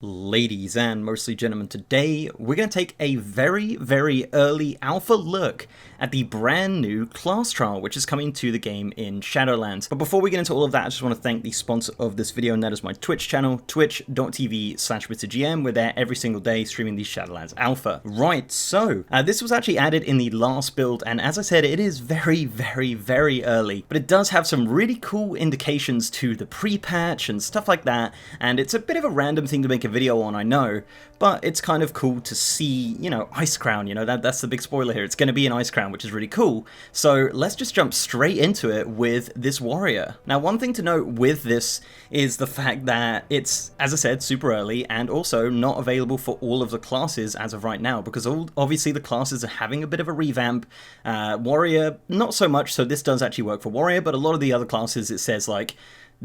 Ladies and mostly gentlemen, today we're going to take a very early alpha look at the brand new class trial which is coming to the game in Shadowlands. But before we get into all of that, I just want to thank the sponsor of this video, and that is my Twitch channel, twitch.tv/MrGM. We're there every single day streaming the Shadowlands alpha. Right, so this was actually added in the last build, and as I said, it is very early, but it does have some really cool indications to the pre-patch and stuff like that, and it's a bit of a random thing to make a video on, I know, but it's kind of cool to see, you know, Icecrown, you know, that's the big spoiler here. It's going to be an Icecrown, which is really cool. So let's just jump straight into it with this warrior. Now, one thing to note with this is the fact that it's, as I said, super early and also not available for all of the classes as of right now, because obviously the classes are having a bit of a revamp. Warrior, not so much, so this does actually work for Warrior, but a lot of the other classes it says like,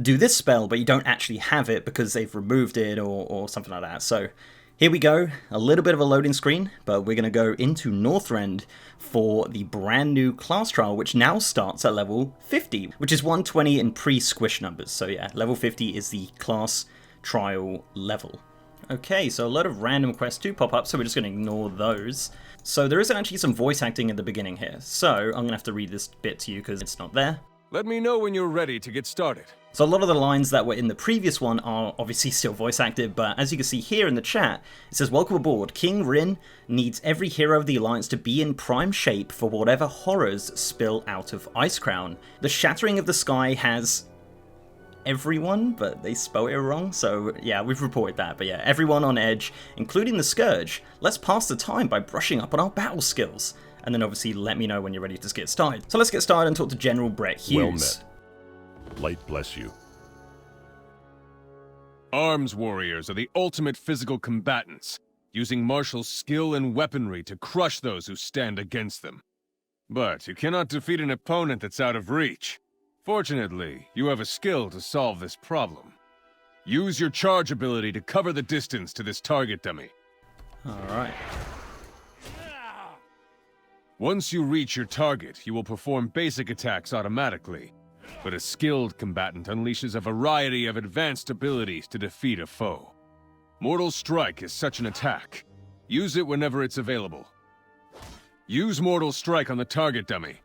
do this spell, but you don't actually have it because they've removed it or something like that. So here we go, a little bit of a loading screen, but we're going to go into Northrend for the brand new class trial, which now starts at level 50, which is 120 in pre-squish numbers. So yeah, level 50 is the class trial level. Okay, so a lot of random quests do pop up, so we're just going to ignore those. So there isn't actually some voice acting at the beginning here, so I'm going to have to read this bit to you because it's not there. Let me know when you're ready to get started. So a lot of the lines that were in the previous one are obviously still voice acted, but as you can see here in the chat, it says, "Welcome aboard. King Rin needs every hero of the Alliance to be in prime shape for whatever horrors spill out of Icecrown. The shattering of the sky has everyone," but they spell it wrong, so yeah, we've reported that. But yeah, everyone on edge, including the Scourge. Let's pass the time by brushing up on our battle skills. And then obviously let me know when you're ready to get started. So let's get started and talk to General Brett Hughes. Well met. Light bless you. Arms warriors are the ultimate physical combatants, using martial skill and weaponry to crush those who stand against them. But you cannot defeat an opponent that's out of reach. Fortunately, you have a skill to solve this problem. Use your charge ability to cover the distance to this target dummy. Alright. Once you reach your target, you will perform basic attacks automatically, but a skilled combatant unleashes a variety of advanced abilities to defeat a foe. Mortal Strike is such an attack. Use it whenever it's available. Use Mortal Strike on the target dummy.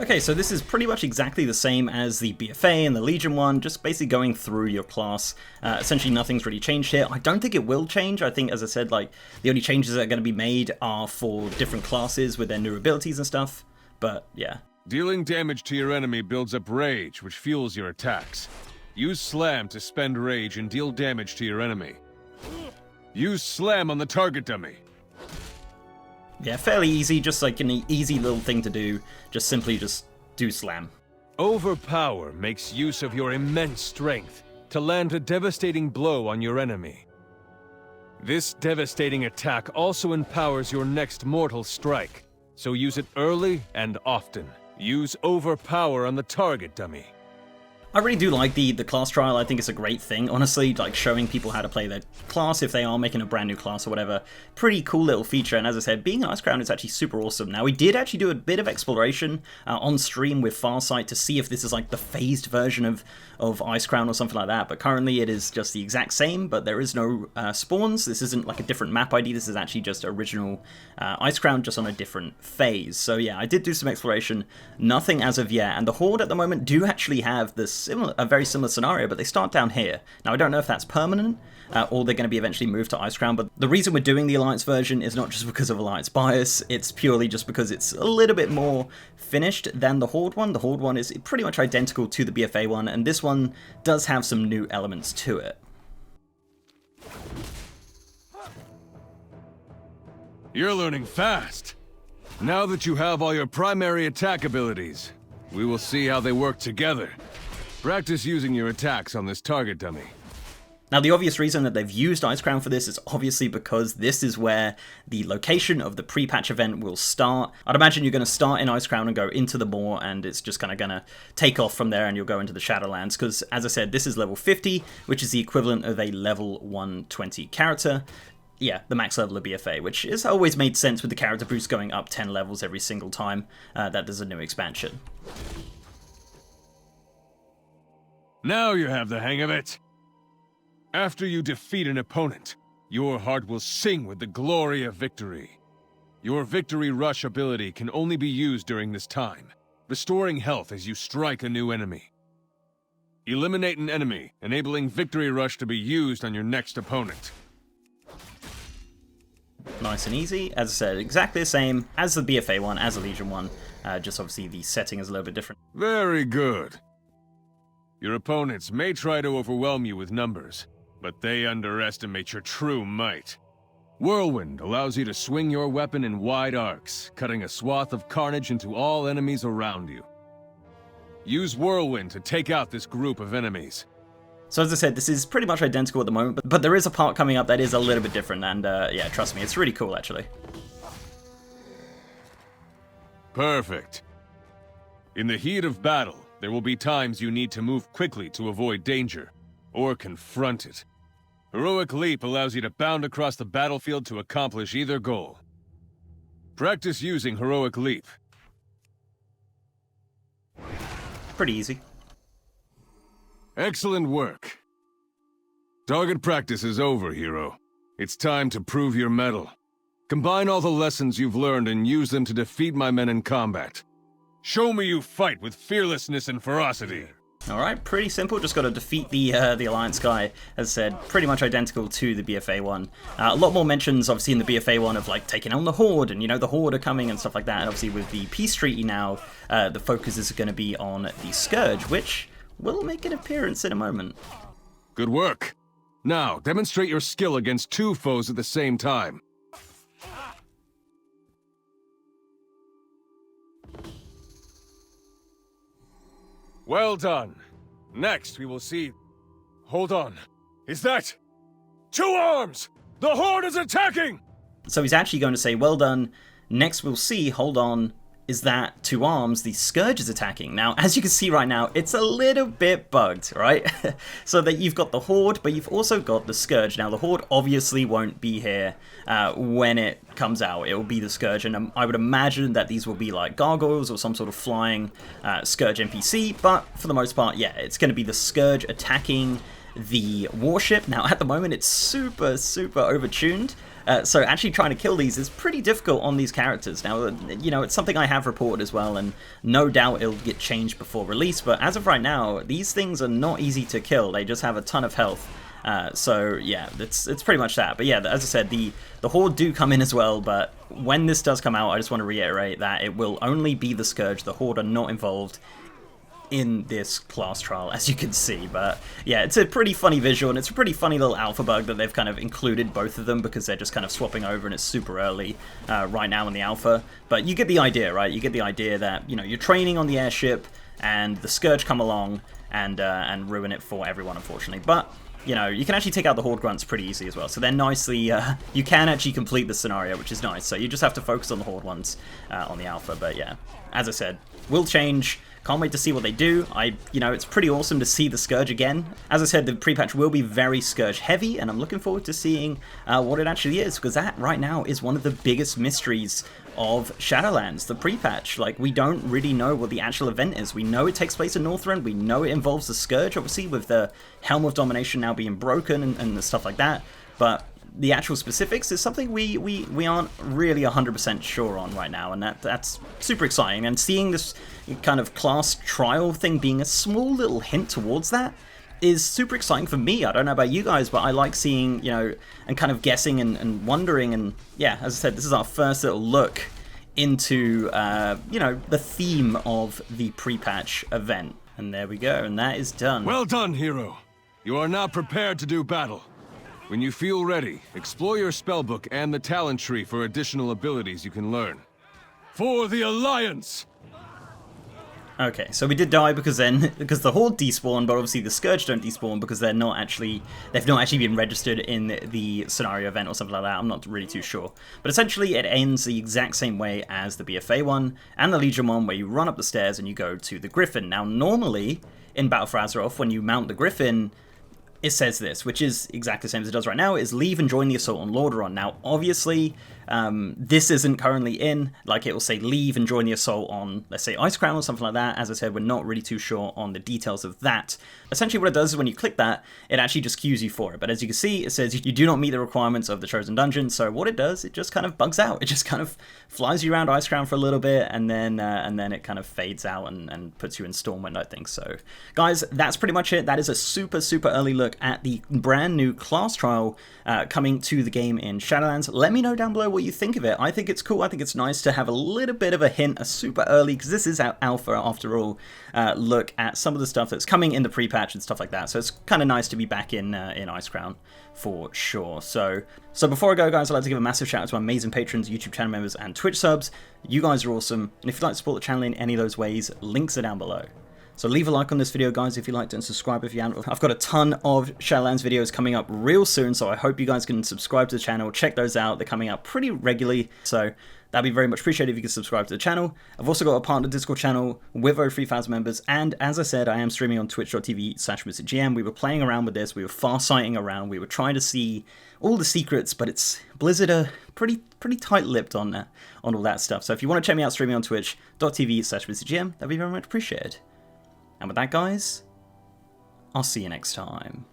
Okay, so this is pretty much exactly the same as the BFA and the Legion one, just basically going through your class. Essentially nothing's really changed here. I don't think it will change. I think, as I said, like, the only changes that are going to be made are for different classes with their new abilities and stuff, but yeah. Dealing damage to your enemy builds up rage, which fuels your attacks. Use Slam to spend rage and deal damage to your enemy. Use Slam on the target dummy. Yeah, fairly easy, just like an easy little thing to do. Just simply just do Slam. Overpower makes use of your immense strength to land a devastating blow on your enemy. This devastating attack also empowers your next Mortal Strike, so use it early and often. Use Overpower on the target dummy. I really do like the class trial. I think it's a great thing, honestly, like showing people how to play their class if they are making a brand new class or whatever. Pretty cool little feature, and as I said, being an Icecrown is actually super awesome. Now, we did actually do a bit of exploration on stream with Farsight to see if this is like the phased version of Icecrown or something like that, but currently it is just the exact same, but there is no spawns. This isn't like a different map ID, this is actually just original Icecrown, just on a different phase. So yeah, I did do some exploration, nothing as of yet, and the Horde at the moment do actually have a very similar scenario, but they start down here. Now, I don't know if that's permanent, or they're going to be eventually moved to Icecrown, but the reason we're doing the Alliance version is not just because of Alliance bias, it's purely just because it's a little bit more finished than the Horde one. The Horde one is pretty much identical to the BFA one, and this one does have some new elements to it. You're learning fast. Now that you have all your primary attack abilities, we will see how they work together. Practice using your attacks on this target dummy. Now, the obvious reason that they've used Icecrown for this is obviously because this is where the location of the pre-patch event will start. I'd imagine you're going to start in Icecrown and go into the Moor, and it's just kind of going to take off from there and you'll go into the Shadowlands, because, as I said, this is level 50, which is the equivalent of a level 120 character. Yeah, the max level of BFA, which has always made sense with the character boost going up 10 levels every single time that there's a new expansion. Now you have the hang of it. After you defeat an opponent, your heart will sing with the glory of victory. Your Victory Rush ability can only be used during this time, restoring health as you strike a new enemy. Eliminate an enemy, enabling Victory Rush to be used on your next opponent. Nice and easy. As I said, exactly the same as the BFA one, as the Legion one. Just obviously the setting is a little bit different. Very good. Your opponents may try to overwhelm you with numbers, but they underestimate your true might. Whirlwind allows you to swing your weapon in wide arcs, cutting a swath of carnage into all enemies around you. Use Whirlwind to take out this group of enemies. So as I said, this is pretty much identical at the moment, but there is a part coming up that is a little bit different, and yeah, trust me, it's really cool actually. Perfect. In the heat of battle, there will be times you need to move quickly to avoid danger, or confront it. Heroic Leap allows you to bound across the battlefield to accomplish either goal. Practice using Heroic Leap. Pretty easy. Excellent work. Target practice is over, hero. It's time to prove your mettle. Combine all the lessons you've learned and use them to defeat my men in combat. Show me you fight with fearlessness and ferocity. Alright, pretty simple, just got to defeat the Alliance guy, as I said, pretty much identical to the BFA one. A lot more mentions, obviously, in the BFA one of, like, taking on the Horde, and, you know, the Horde are coming and stuff like that, and obviously with the Peace Treaty now, the focus is going to be on the Scourge, which will make an appearance in a moment. Good work. Now, demonstrate your skill against two foes at the same time. Well done. Next, we will see... Hold on. Is that... 2 arms! The Horde is attacking! So he's actually going to say, well done. Next we'll see, hold on, is that 2 arms, the Scourge is attacking. Now, as you can see right now, it's a little bit bugged, right? So that you've got the Horde, but you've also got the Scourge. Now, the Horde obviously won't be here when it comes out. It will be the Scourge, and I would imagine that these will be like gargoyles or some sort of flying Scourge NPC, but for the most part, yeah, it's going to be the Scourge attacking the warship. Now, at the moment, it's super overtuned. So actually trying to kill these is pretty difficult on these characters. Now, you know, it's something I have reported as well, and no doubt it'll get changed before release, but as of right now, these things are not easy to kill. They just have a ton of health. So yeah, it's pretty much that. But yeah, as I said, the Horde do come in as well, but when this does come out, I just want to reiterate that it will only be the Scourge. The Horde are not involved in this class trial, as you can see. But yeah, it's a pretty funny visual, and it's a pretty funny little alpha bug that they've kind of included both of them, because they're just kind of swapping over, and it's super early right now in the alpha. But you get the idea, right? You get the idea that, you know, you're training on the airship, and the Scourge come along and ruin it for everyone, unfortunately. But you know, you can actually take out the Horde grunts pretty easy as well. So they're nicely, you can actually complete the scenario, which is nice. So you just have to focus on the Horde ones on the alpha. But yeah, as I said, will change. Can't wait to see what they do. You know, it's pretty awesome to see the Scourge again. As I said, the pre-patch will be very Scourge heavy, and I'm looking forward to seeing what it actually is, because that right now is one of the biggest mysteries of Shadowlands, the pre-patch. Like, we don't really know what the actual event is. We know it takes place in Northrend, we know it involves the Scourge, obviously, with the Helm of Domination now being broken and stuff like that, but the actual specifics is something we aren't really 100% sure on right now, and that's super exciting. And seeing this kind of class trial thing being a small little hint towards that is super exciting for me. I don't know about you guys, but I like seeing, you know, and kind of guessing and wondering. And yeah, as I said, this is our first little look into, you know, the theme of the pre-patch event. And there we go, and that is done. Well done, hero. You are now prepared to do battle. When you feel ready, explore your spellbook and the talent tree for additional abilities you can learn. For the Alliance! Okay, so we did die because the Horde despawned, but obviously the Scourge don't despawn because they've not actually been registered in the scenario event or something like that. I'm not really too sure. But essentially it ends the exact same way as the BFA one and the Legion one, where you run up the stairs and you go to the Griffin. Now normally in Battle for Azeroth, when you mount the Griffin, it says this, which is exactly the same as it does right now, is leave and join the assault on Lordaeron. Now, obviously, this isn't currently in, like it will say leave and join the assault on, let's say, Icecrown or something like that. As I said, we're not really too sure on the details of that. Essentially what it does is when you click that, it actually just queues you for it. But as you can see, it says you do not meet the requirements of the chosen dungeon. So what it does, it just kind of bugs out. It just kind of flies you around Icecrown for a little bit, and then it kind of fades out and puts you in Stormwind, I think. So guys, that's pretty much it. That is a super, super early look at the brand new class trial coming to the game in Shadowlands. Let me know down below what you think of it. I think it's cool. I think it's nice to have a little bit of a hint, a super early, because this is alpha after all, look at some of the stuff that's coming in the pre-patch and stuff like that. So it's kind of nice to be back in Icecrown for sure. So before I go, guys, I'd like to give a massive shout out to my amazing patrons, YouTube channel members, and Twitch subs. You guys are awesome. And if you'd like to support the channel in any of those ways, links are down below. So leave a like on this video, guys, if you liked it, and subscribe if you haven't. I've got a ton of Shadowlands videos coming up real soon, so I hope you guys can subscribe to the channel. Check those out. They're coming out pretty regularly, so that'd be very much appreciated if you could subscribe to the channel. I've also got a partner Discord channel with over 3,000 members, and as I said, I am streaming on twitch.tv/MrGM. We were playing around with this. We were far-sighting around. We were trying to see all the secrets, but Blizzard are pretty tight-lipped on all that stuff. So if you want to check me out streaming on twitch.tv/MrGM, that'd be very much appreciated. And with that, guys, I'll see you next time.